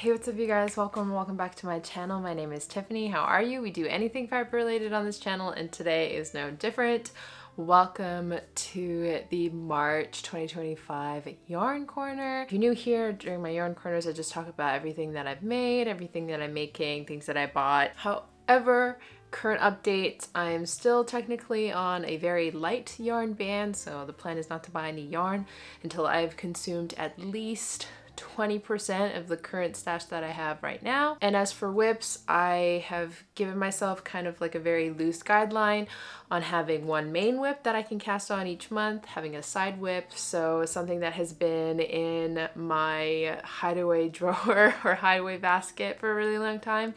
Hey, what's up you guys? Welcome back to my channel. My name is Tiffany. How are you? We do anything fiber related on this channel and today is no different. Welcome to the March 2025 Yarn Corner. If you're new here, during my Yarn Corners I just talk about everything that I've made, everything that I'm making, things that I bought. However, current updates, I'm still technically on a very light yarn ban, so the plan is not to buy any yarn until I've consumed at least 20% of the current stash that I have right now. And as for whips, I have given myself kind of like a very loose guideline on having one main whip that I can cast on each month, having a side whip. So something that has been in my hideaway drawer or hideaway basket for a really long time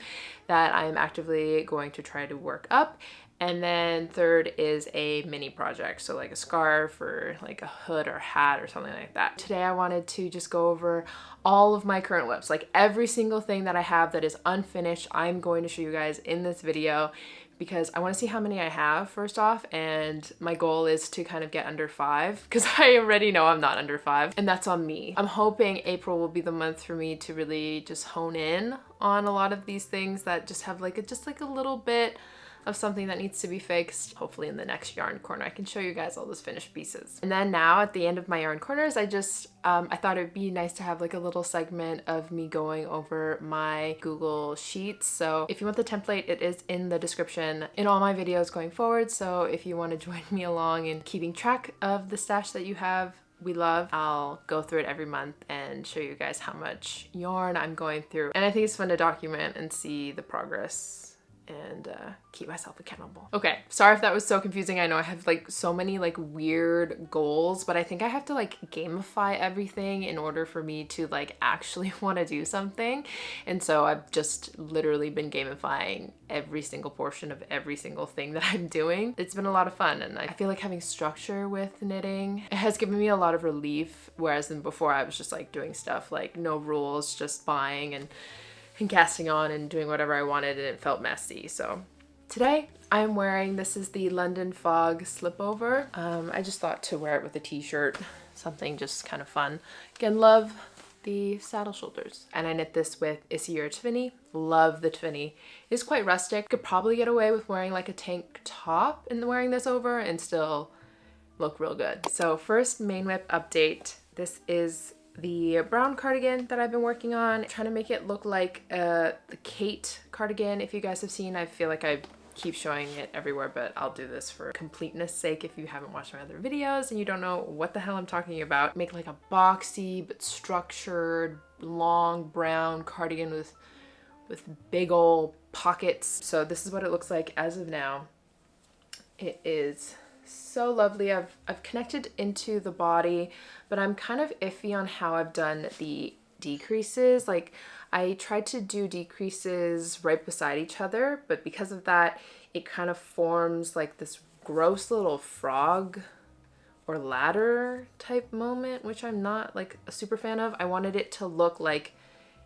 that I'm actively going to try to work up. And then third is a mini project, so like a scarf or like a hood or hat or something like that. Today I wanted to just go over all of my current whips, like every single thing that I have that is unfinished. I'm going to show you guys in this video because I want to see how many I have first off, and my goal is to kind of get under 5 because I already know I'm not under 5 and that's on me. I'm hoping April will be the month for me to really just hone in on a lot of these things that just have like a little bit of something that needs to be fixed. Hopefully in the next yarn corner I can show you guys all those finished pieces. And then now at the end of my yarn corners, I thought it'd be nice to have like a little segment of me going over my Google Sheets. So if you want the template, it is in the description in all my videos going forward. So if you want to join me along in keeping track of the stash that you have, we love, I'll go through it every month and show you guys how much yarn I'm going through. And I think it's fun to document and see the progress and keep myself accountable. Okay, sorry if that was so confusing. I know I have like so many like weird goals, but I think I have to like gamify everything in order for me to like actually want to do something. And so I've just literally been gamifying every single portion of every single thing that I'm doing. It's been a lot of fun and I feel like having structure with knitting, it has given me a lot of relief, whereas than before I was just like doing stuff like no rules, just buying and casting on and doing whatever I wanted, and it felt messy. So today I'm wearing, this is the London Fog Slipover. I just thought to wear it with a t-shirt, something just kind of fun. Again, love the saddle shoulders. And I knit this with Issy or Tiffany. Love the Tiffany. It's quite rustic. Could probably get away with wearing like a tank top and wearing this over and still look real good. So first main whip update. This is the brown cardigan that I've been working on, trying to make it look like the Kate cardigan. If you guys have seen, I feel like I keep showing it everywhere, but I'll do this for completeness sake if you haven't watched my other videos and you don't know what the hell I'm talking about. Make like a boxy but structured long brown cardigan with big old pockets. So this is what it looks like as of now. It is so lovely. I've connected into the body, but I'm kind of iffy on how I've done the decreases. Like I tried to do decreases right beside each other, but because of that, it kind of forms like this gross little frog or ladder type moment, which I'm not like a super fan of. I wanted it to look like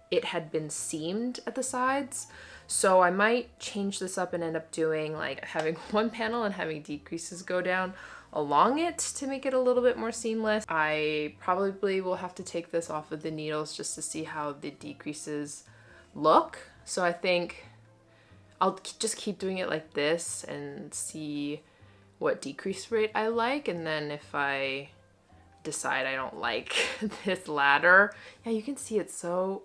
it had been seamed at the sides. So I might change this up and end up doing like having one panel and having decreases go down along it to make it a little bit more seamless. I probably will have to take this off of the needles just to see how the decreases look. So I think I'll just keep doing it like this and see what decrease rate I like. And then if I decide I don't like this ladder, yeah, you can see it so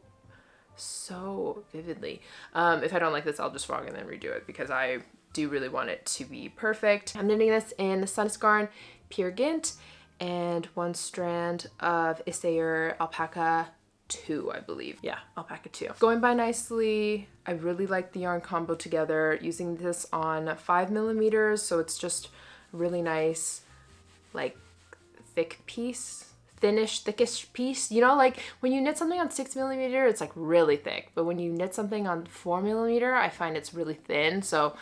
vividly. If I don't like this, I'll just frog and then redo it because I do really want it to be perfect. I'm knitting this in Sunscarn Pure Gint and one strand of Isayer Alpaca 2, I believe. Yeah, Alpaca 2. Going by nicely. I really like the yarn combo together. Using this on 5mm, so it's just really nice, like thick piece. Thickish piece, you know, like when you knit something on 6mm, it's like really thick, but when you knit something on 4mm, I find it's really thin. So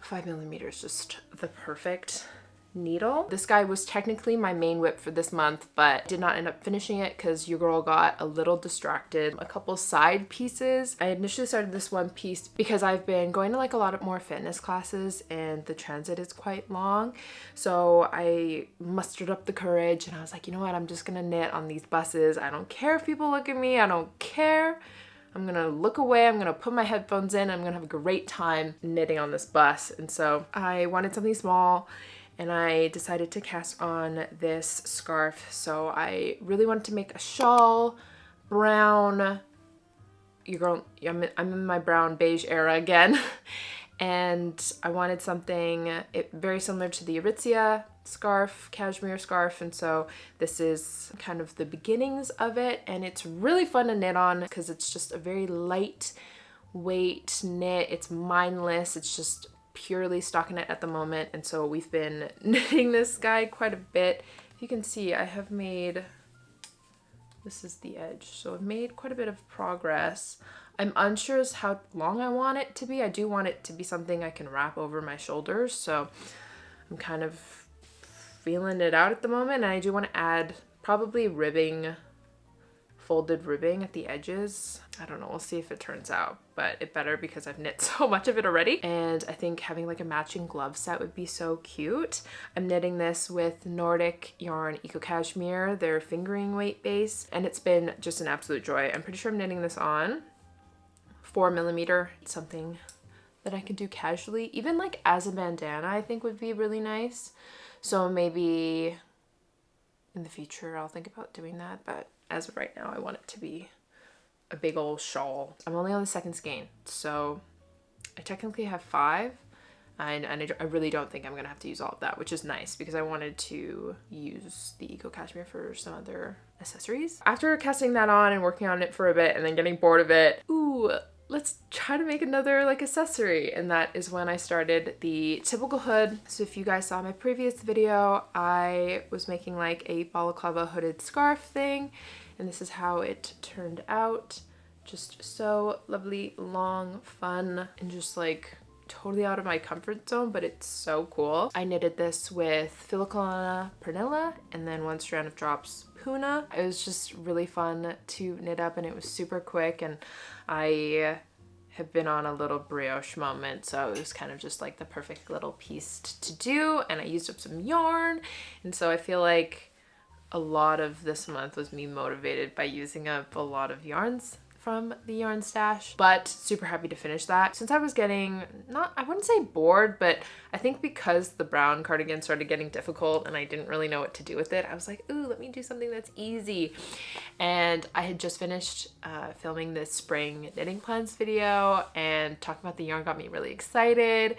5mm is just the perfect needle. This guy was technically my main whip for this month, but did not end up finishing it because your girl got a little distracted. A couple side pieces. I initially started this one piece because I've been going to like a lot of more fitness classes and the transit is quite long. So I mustered up the courage and I was like, you know what? I'm just gonna knit on these buses. I don't care if people look at me. I don't care. I'm gonna look away, I'm gonna put my headphones in, I'm gonna have a great time knitting on this bus. And so I wanted something small and I decided to cast on this scarf. So I really wanted to make a shawl, brown, your girl, I'm in my brown beige era again. And I wanted something very similar to the Aritzia scarf, cashmere scarf, and so this is kind of the beginnings of it, and it's really fun to knit on because it's just a very light weight knit. It's mindless, it's just purely stockinette at the moment, and so we've been knitting this guy quite a bit. If you can see, I have made, this is the edge, so I've made quite a bit of progress. I'm unsure as how long I want it to be. I do want it to be something I can wrap over my shoulders, so I'm kind of feeling it out at the moment. And I do want to add probably ribbing, folded ribbing at the edges. I don't know, we'll see if it turns out, but it better because I've knit so much of it already. And I think having like a matching glove set would be so cute. I'm knitting this with Nordic Yarn Eco Cashmere, their fingering weight base, and it's been just an absolute joy. I'm pretty sure I'm knitting this on 4mm. It's something that I can do casually, even like as a bandana I think would be really nice. So maybe in the future I'll think about doing that, but as of right now I want it to be a big old shawl. I'm only on the second skein, so I technically have 5, and I really don't think I'm gonna have to use all of that, which is nice because I wanted to use the Eco Cashmere for some other accessories. After casting that on and working on it for a bit and then getting bored of it, ooh, let's try to make another like accessory, and that is when I started the typical hood. So if you guys saw my previous video, I was making like a balaclava hooded scarf thing, and this is how it turned out. Just so lovely, long, fun, and just like totally out of my comfort zone, but it's so cool. I knitted this with Filicona Pernilla and then 1 strand of drops Puna. It was just really fun to knit up, and it was super quick, and I have been on a little brioche moment, so it was kind of just like the perfect little piece to do, and I used up some yarn, and so I feel like a lot of this month was me motivated by using up a lot of yarns from the yarn stash, but super happy to finish that. Since I was getting, I wouldn't say bored, but I think because the brown cardigan started getting difficult and I didn't really know what to do with it, I was like, ooh, let me do something that's easy. And I had just finished filming this spring knitting plans video, and talking about the yarn got me really excited.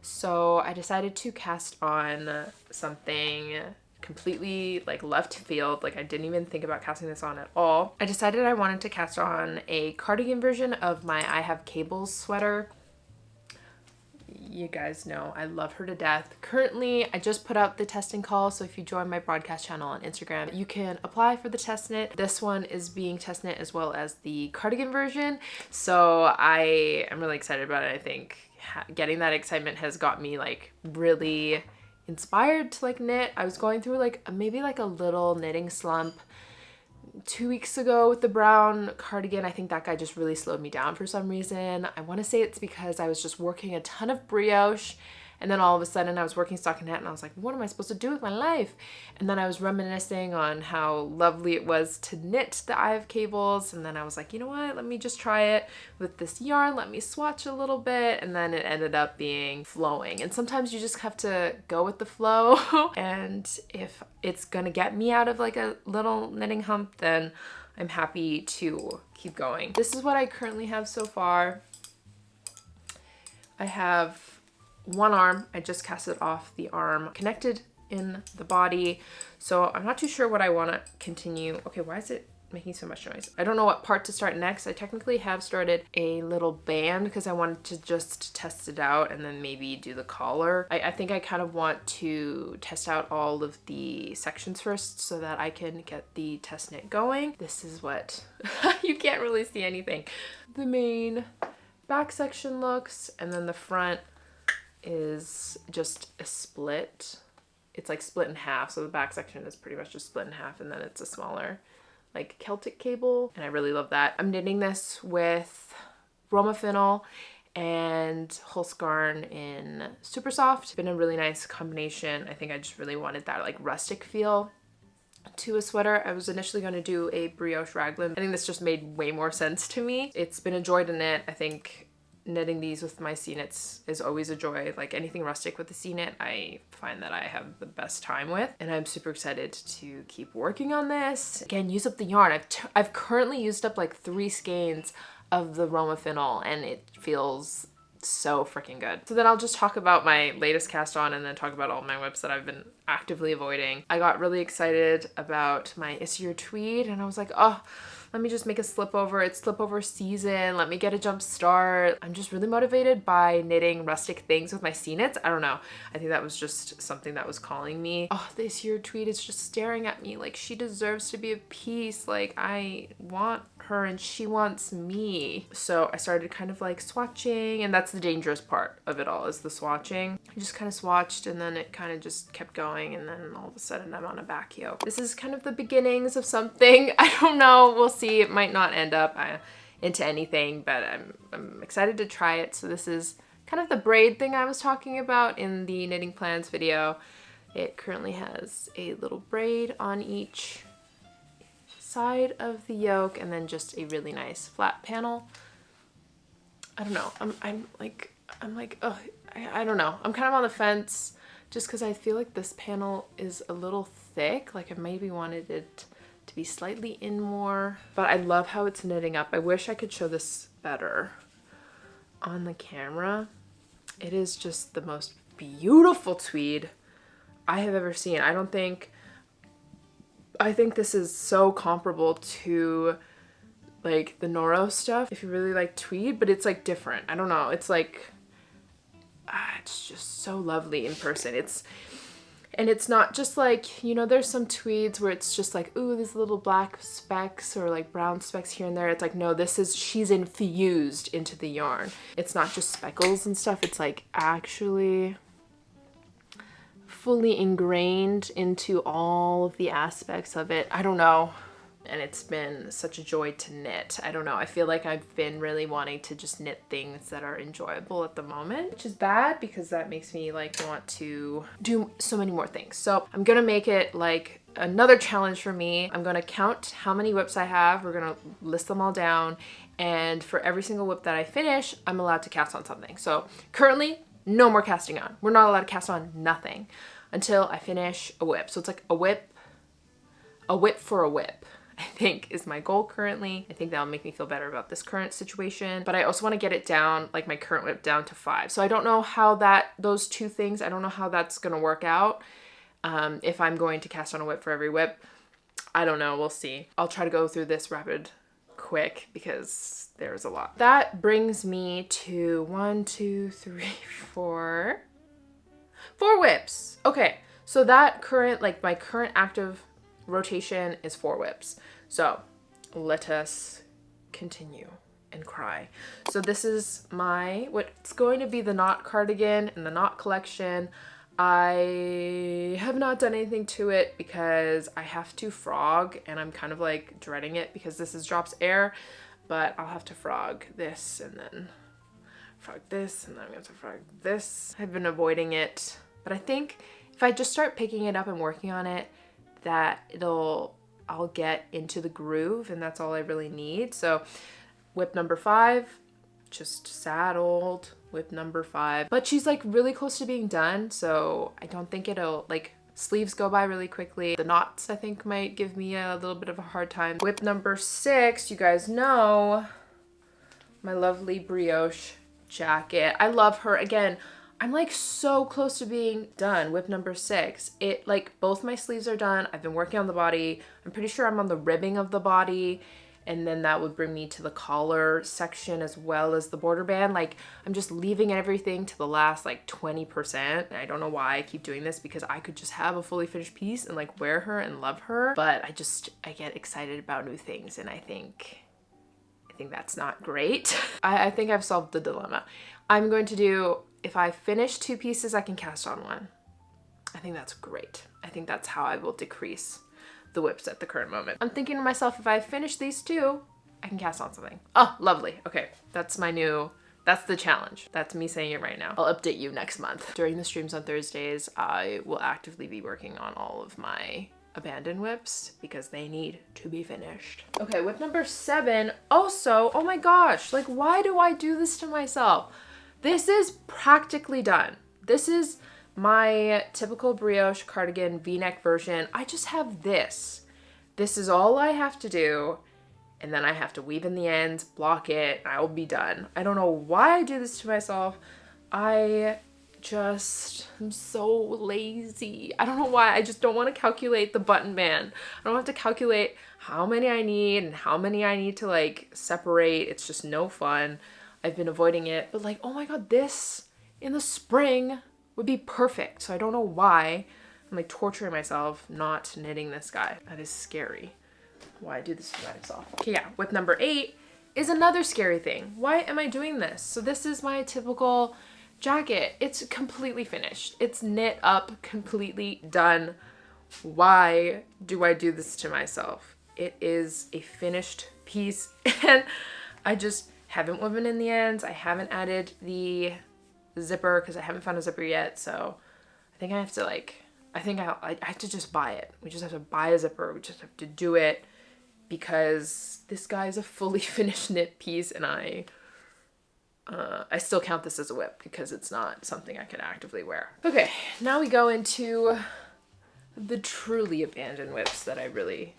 So I decided to cast on something completely like left field. Like I didn't even think about casting this on at all. I decided I wanted to cast on a cardigan version of my I Have Cables sweater. You guys know I love her to death. Currently, I just put out the testing call, so if you join my broadcast channel on Instagram, you can apply for the test knit. This one is being test knit as well as the cardigan version, so I am really excited about it. I think getting that excitement has got me like really inspired to like knit. I was going through like maybe like a little knitting slump 2 weeks ago with the brown cardigan. I think that guy just really slowed me down for some reason. I want to say it's because I was just working a ton of brioche, and then all of a sudden I was working stockinette, and I was like, what am I supposed to do with my life? And then I was reminiscing on how lovely it was to knit the Eye of Cables, and then I was like, you know what, let me just try it with this yarn, let me swatch a little bit, and then it ended up being flowing. And sometimes you just have to go with the flow, and if it's gonna get me out of like a little knitting hump, then I'm happy to keep going. This is what I currently have so far. I have one arm. I just cast it off the arm connected in the body, so I'm not too sure what I want to continue. Okay, why is it making so much noise? I don't know what part to start next. I technically have started a little band because I wanted to just test it out and then maybe do the collar. I think I kind of want to test out all of the sections first so that I can get the test knit going. This is what you can't really see anything. The main back section looks, and then the front is just a split. it's like split in half. So the back section is pretty much just split in half, and then it's a smaller like Celtic cable. And I really love that. I'm knitting this with Roma Fennel and Hulsgarn in Super Soft. It's been a really nice combination. I think I just really wanted that like rustic feel to a sweater. I was initially going to do a Brioche raglan. I think this just made way more sense to me. It's been a joy to knit. I think knitting these with my C-knits is always a joy. Like anything rustic with the C-knit, I find that I have the best time with, and I'm super excited to keep working on this. Again, use up the yarn. I've currently used up like 3 skeins of the Roma Fennel, and it feels so freaking good. So then I'll just talk about my latest cast on and then talk about all my whips that I've been actively avoiding. I got really excited about my Issir tweed, and I was like, oh, let me just make a slipover. It's slipover season. Let me get a jump start. I'm just really motivated by knitting rustic things with my C-knits. I don't know. I think that was just something that was calling me. Oh, the Issir tweed is just staring at me like she deserves to be a piece. Like I want her and she wants me. So I started kind of like swatching, and that's the dangerous part of it all, is the swatching. I just kind of swatched, and then it kind of just kept going, and then all of a sudden I'm on a back yoke. This is kind of the beginnings of something. I don't know. We'll see. It might not end up into anything, but I'm excited to try it. So this is kind of the braid thing I was talking about in the knitting plans video. It currently has a little braid on each side of the yoke, and then just a really nice flat panel. I don't know. I'm like, oh, I don't know. I'm kind of on the fence just because I feel like this panel is a little thick. Like I maybe wanted it to be slightly in more, but I love how it's knitting up. I wish I could show this better on the camera. It is just the most beautiful tweed I have ever seen. I think this is so comparable to like the Noro stuff, if you really like tweed, but it's like different. I don't know. It's like, it's just so lovely in person. And it's not just like, you know, there's some tweeds where it's just like, ooh, these little black specks or like brown specks here and there. It's like, no, she's infused into the yarn. It's not just speckles and stuff. It's like actually fully ingrained into all of the aspects of it. I don't know. And it's been such a joy to knit. I don't know. I feel like I've been really wanting to just knit things that are enjoyable at the moment, which is bad because that makes me like want to do so many more things. So I'm gonna make it like another challenge for me. I'm gonna count how many whips I have. We're gonna list them all down. And for every single whip that I finish, I'm allowed to cast on something. So currently, no more casting on. We're not allowed to cast on nothing until I finish a whip. So it's like a whip for a whip, I think is my goal currently. I think that'll make me feel better about this current situation, but I also want to get it down, like my current whip down to 5. So I don't know how those two things, I don't know how that's going to work out. If I'm going to cast on a whip for every whip, I don't know. We'll see. I'll try to go through this quick because there's a lot. That brings me to 1, 2, 3, 4 whips. Okay. So that my current active rotation is 4 whips. So let us continue and cry. So this is what's going to be the knot cardigan in the knot collection. I have not done anything to it because I have to frog, and I'm kind of like dreading it because this drops air, but I'll have to frog this and then frog this, and then I'm going to frog this. I've been avoiding it, but I think if I just start picking it up and working on it, that I'll get into the groove, and that's all I really need. So whip number 5, just saddled, whip number 5. But she's like really close to being done, so I don't think it'll, like, sleeves go by really quickly. The knots I think might give me a little bit of a hard time. Whip number 6, you guys know my lovely Brioche jacket. I love her. Again, I'm like so close to being done. Whip number 6. It, like, both my sleeves are done. I've been working on the body. I'm pretty sure I'm on the ribbing of the body, and then that would bring me to the collar section as well as the border band. Like, I'm just leaving everything to the last like 20%. And I don't know why I keep doing this, because I could just have a fully finished piece and like wear her and love her, but I get excited about new things, and I think that's not great. I think I've solved the dilemma. I'm going to do, if I finish 2 pieces, I can cast on 1. I think that's great. I think that's how I will decrease the whips at the current moment. I'm thinking to myself, if I finish these two, I can cast on something. Oh, lovely. Okay, that's the challenge. That's me saying it right now. I'll update you next month. During the streams on Thursdays, I will actively be working on all of my abandoned whips because they need to be finished. Okay, whip number 7. Also, oh my gosh, like why do I do this to myself? This is practically done. This is my typical brioche cardigan V-neck version. I just have this. This is all I have to do. And then I have to weave in the ends, block it, and I will be done. I don't know why I do this to myself. I'm so lazy. I don't know why. I just don't want to calculate the button band. I don't have to calculate how many I need and how many I need to like separate. It's just no fun. I've been avoiding it. But like, oh my God, this in the spring would be perfect. So I don't know why I'm like torturing myself not knitting this guy. That is scary. Why I do this to myself. Okay, yeah, whip number 8 is another scary thing. Why am I doing this? So this is my typical jacket. It's completely finished. It's knit up, completely done. Why do I do this to myself? It is a finished piece and I just haven't woven in the ends. I haven't added the zipper because I haven't found a zipper yet. So I think I have to like, I have to just buy it. We just have to buy a zipper. We just have to do it because this guy is a fully finished knit piece and I still count this as a whip because it's not something I could actively wear. Okay, now we go into the truly abandoned whips that I really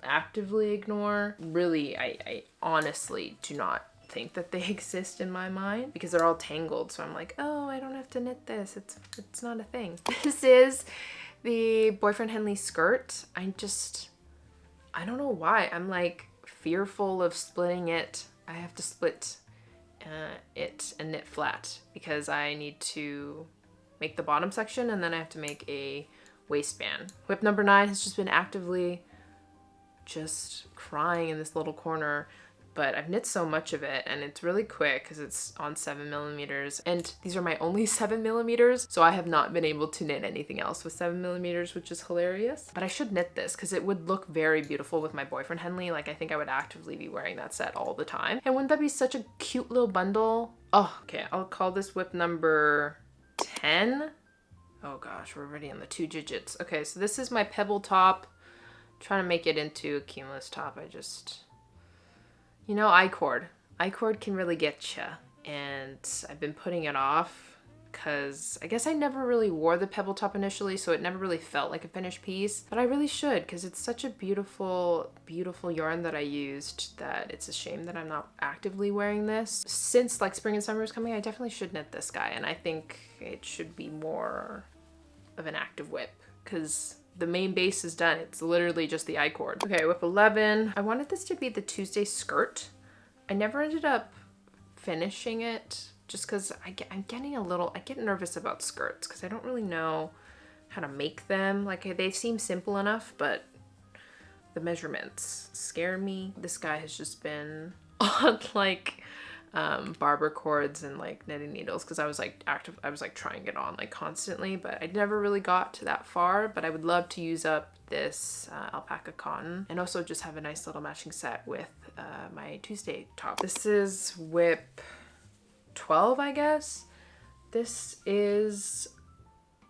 actively ignore. Really, I honestly do not think that they exist in my mind because they're all tangled. So I'm like, oh, I don't have to knit this. It's not a thing. This is the Boyfriend Henley skirt. I don't know why. I'm like fearful of splitting it. I have to split it and knit flat because I need to make the bottom section and then I have to make a waistband. Whip number 9 has just been actively just crying in this little corner, but I've knit so much of it and it's really quick because it's on 7mm and these are my only 7mm, so I have not been able to knit anything else with 7mm, which is hilarious. But I should knit this because it would look very beautiful with my Boyfriend Henley. Like I think I would actively be wearing that set all the time. And wouldn't that be such a cute little bundle? Oh, okay, I'll call this whip number 10. Oh gosh, we're already in the 2 digits. Okay, so this is my Pebble top. I'm trying to make it into a Cumulus top. You know, I-cord can really get ya, and I've been putting it off because I guess I never really wore the Pebble top initially, so it never really felt like a finished piece, but I really should because it's such a beautiful, beautiful yarn that I used that it's a shame that I'm not actively wearing this. Since like spring and summer is coming, I definitely should knit this guy, and I think it should be more of an active whip because the main base is done. It's literally just the I-cord. Okay, whip 11. I wanted this to be the Tuesday skirt. I never ended up finishing it just because I get nervous about skirts because I don't really know how to make them. Like they seem simple enough, but the measurements scare me. This guy has just been on like barber cords and like knitting needles because I was like trying it on like constantly, but I never really got to that far. But I would love to use up this alpaca cotton and also just have a nice little matching set with my Tuesday top. This is whip 12, I guess. I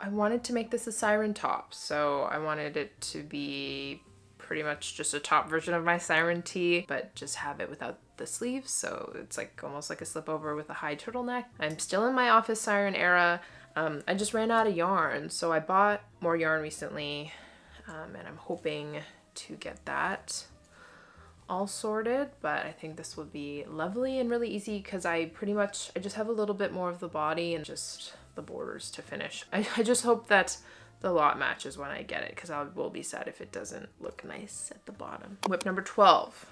wanted to make this a Siren top, so I wanted it to be pretty much just a top version of my Siren tee, but just have it without the sleeves, so it's like almost like a slipover with a high turtleneck. I'm still in my office Siren era. I just ran out of yarn, so I bought more yarn recently, and I'm hoping to get that all sorted, but I think this will be lovely and really easy because I just have a little bit more of the body and just the borders to finish. I just hope that the lot matches when I get it because I will be sad if it doesn't look nice at the bottom. Whip number 12.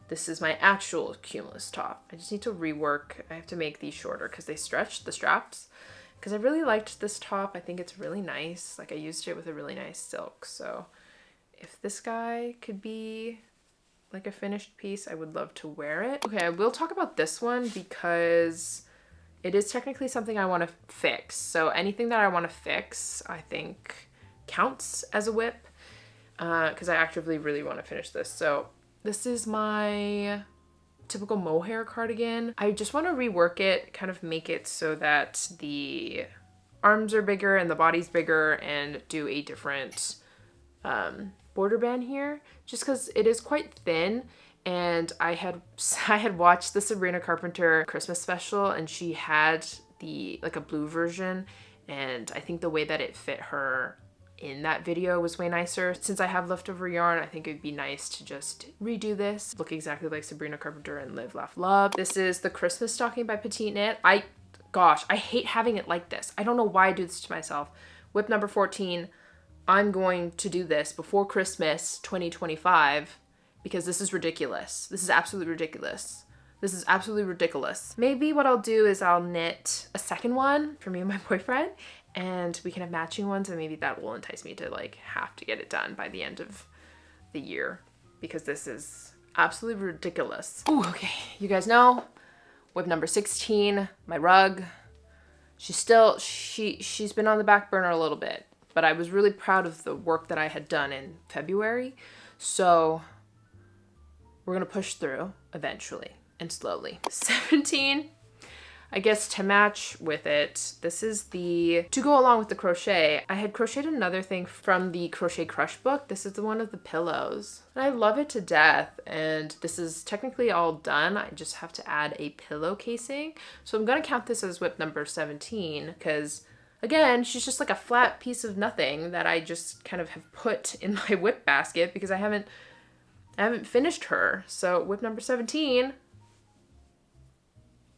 This is my actual Cumulus top. I just need to rework. I have to make these shorter because they stretch the straps. Because I really liked this top. I think it's really nice. Like I used it with a really nice silk. So if this guy could be like a finished piece, I would love to wear it. Okay, I will talk about this one because it is technically something I want to fix. So anything that I want to fix, I think counts as a whip, because I actively really want to finish this. So this is my typical mohair cardigan. I just want to rework it, kind of make it so that the arms are bigger and the body's bigger, and do a different border band here, just because it is quite thin. And I had watched the Sabrina Carpenter Christmas special, and she had like a blue version, and I think the way that it fit her in that video was way nicer. Since I have leftover yarn, I think it'd be nice to just redo this, look exactly like Sabrina Carpenter and Live, Laugh, Love. This is the Christmas stocking by Petite Knit. Gosh, I hate having it like this. I don't know why I do this to myself. Whip number 14, I'm going to do this before Christmas 2025 because this is ridiculous. This is absolutely ridiculous. This is absolutely ridiculous. Maybe what I'll do is I'll knit a second one for me and my boyfriend, and we can have matching ones, and maybe that will entice me to like have to get it done by the end of the year, because this is absolutely ridiculous. Ooh, okay, you guys know, whip number 16, my rug. She's been on the back burner a little bit, but I was really proud of the work that I had done in February. So we're gonna push through eventually and slowly. 17, I guess to match with it, this is to go along with the crochet. I had crocheted another thing from the Crochet Crush book. This is the one of the pillows. And I love it to death. And this is technically all done. I just have to add a pillow casing. So I'm gonna count this as whip number 17, because again, she's just like a flat piece of nothing that I just kind of have put in my whip basket because I haven't finished her. So whip number 17,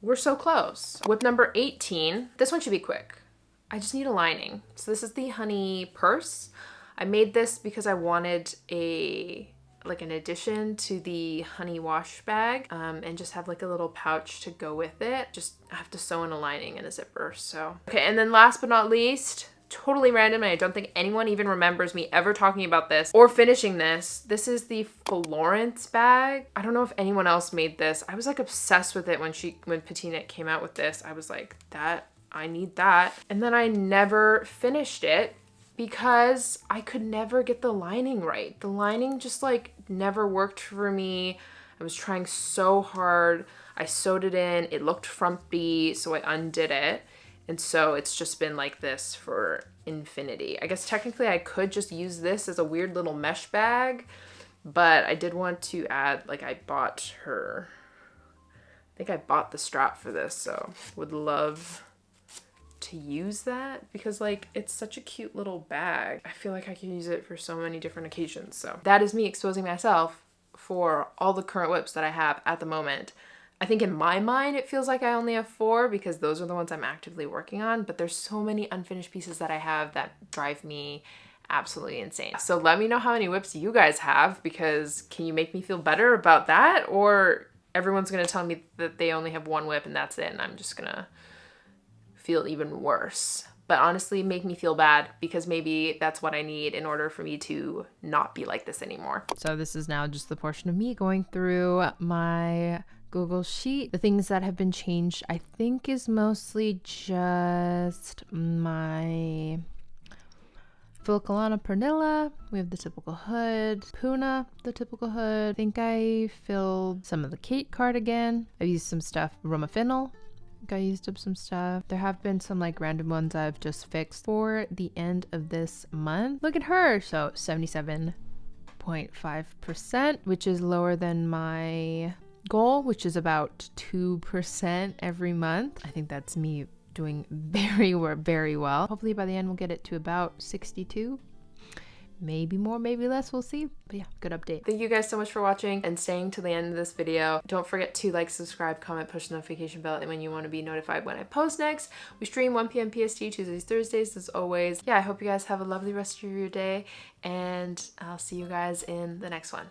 we're so close. Whip number 18, this one should be quick. I just need a lining. So this is the honey purse. I made this because I wanted an addition to the honey wash bag, and just have like a little pouch to go with it. Just have to sew in a lining and a zipper, so. Okay, and then last but not least, totally random, and I don't think anyone even remembers me ever talking about this or finishing this. This is the Florence bag. I don't know if anyone else made this. I was like obsessed with it when Petite Knit came out with this. I was like, I need that. And then I never finished it because I could never get the lining right. The lining just like never worked for me. I was trying so hard. I sewed it in, it looked frumpy, so I undid it. And so it's just been like this for infinity. I guess technically I could just use this as a weird little mesh bag, but I did want to add, like I think I bought the strap for this, so would love to use that because like it's such a cute little bag. I feel like I can use it for so many different occasions. So that is me exposing myself for all the current whips that I have at the moment. I think in my mind, it feels like I only have 4 because those are the ones I'm actively working on, but there's so many unfinished pieces that I have that drive me absolutely insane. So let me know how many whips you guys have, because can you make me feel better about that? Or everyone's gonna tell me that they only have 1 whip and that's it, and I'm just gonna feel even worse. But honestly, make me feel bad, because maybe that's what I need in order for me to not be like this anymore. So this is now just the portion of me going through my Google Sheet. The things that have been changed, I think, is mostly just my Filcolana Pernilla. We have the typical hood. Puna, the typical hood. I think I filled some of the Kate cardigan. I used some stuff. Roma Fennel. I used up some stuff. There have been some like random ones I've just fixed for the end of this month. Look at her. So 77.5%, which is lower than my goal, which is about 2% every month. I think that's me doing very well. Hopefully by the end we'll get it to about 62. Maybe more, maybe less, we'll see. But yeah, good update. Thank you guys so much for watching and staying to the end of this video. Don't forget to like, subscribe, comment, push the notification bell, and when you want to be notified when I post next. We stream 1 p.m. PST, Tuesdays, Thursdays, as always. Yeah, I hope you guys have a lovely rest of your day, and I'll see you guys in the next one.